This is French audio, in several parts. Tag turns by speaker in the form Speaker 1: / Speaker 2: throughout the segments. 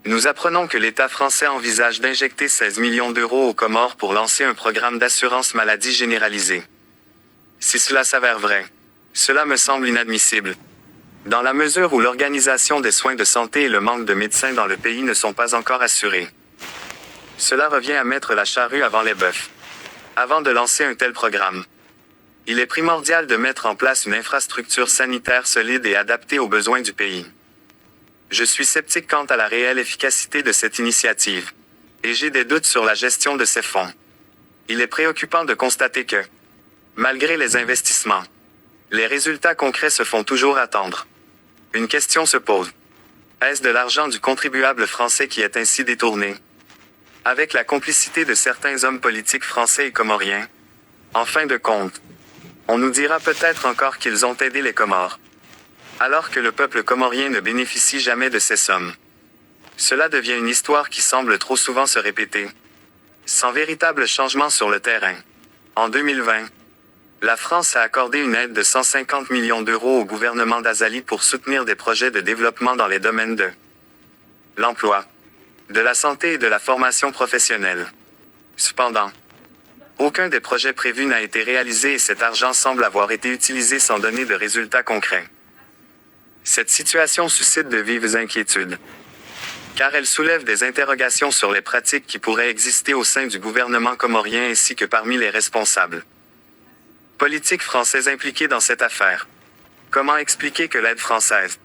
Speaker 1: Nous apprenons que l'État français envisage d'injecter 16 millions d'euros aux Comores pour lancer un programme d'assurance maladie généralisé. Si cela s'avère vrai, cela me semble inadmissible. Dans la mesure où l'organisation des soins de santé et le manque de médecins dans le pays ne sont pas encore assurés. Cela revient à mettre la charrue avant les bœufs. Avant de lancer un tel programme, il est primordial de mettre en place une infrastructure sanitaire solide et adaptée aux besoins du pays. Je suis sceptique quant à la réelle efficacité de cette initiative. Et j'ai des doutes sur la gestion de ces fonds. Il est préoccupant de constater que, malgré les investissements, les résultats concrets se font toujours attendre. Une question se pose. Est-ce de l'argent du contribuable français qui est ainsi détourné? Avec la complicité de certains hommes politiques français et comoriens. En fin de compte, on nous dira peut-être encore qu'ils ont aidé les Comores. Alors que le peuple comorien ne bénéficie jamais de ces sommes. Cela devient une histoire qui semble trop souvent se répéter. Sans véritable changement sur le terrain. En 2020, la France a accordé une aide de 150 millions d'euros au gouvernement d'Azali pour soutenir des projets de développement dans les domaines de l'emploi, de la santé et de la formation professionnelle. Cependant, aucun des projets prévus n'a été réalisé et cet argent semble avoir été utilisé sans donner de résultats concrets. Cette situation suscite de vives inquiétudes, car elle soulève des interrogations sur les pratiques qui pourraient exister au sein du gouvernement comorien ainsi que parmi les responsables politiques français impliqués dans cette affaire. Comment expliquer que l'aide française,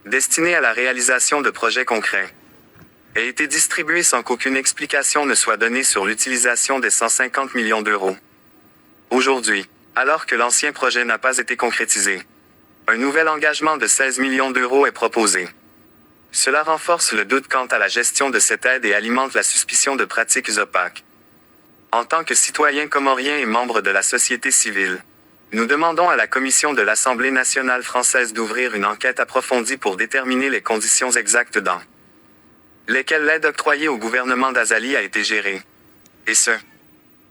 Speaker 1: destinée à la réalisation de projets concrets, ait été distribuée sans qu'aucune explication ne soit donnée sur l'utilisation des 150 millions d'euros? Aujourd'hui, alors que l'ancien projet n'a pas été concrétisé, un nouvel engagement de 16 millions d'euros est proposé. Cela renforce le doute quant à la gestion de cette aide et alimente la suspicion de pratiques opaques. En tant que citoyens comoriens et membres de la société civile, nous demandons à la Commission de l'Assemblée nationale française d'ouvrir une enquête approfondie pour déterminer les conditions exactes dans lesquelles l'aide octroyée au gouvernement d'Azali a été gérée. Et ce,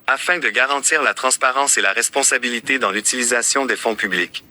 Speaker 1: afin de garantir la transparence et la responsabilité dans l'utilisation des fonds publics.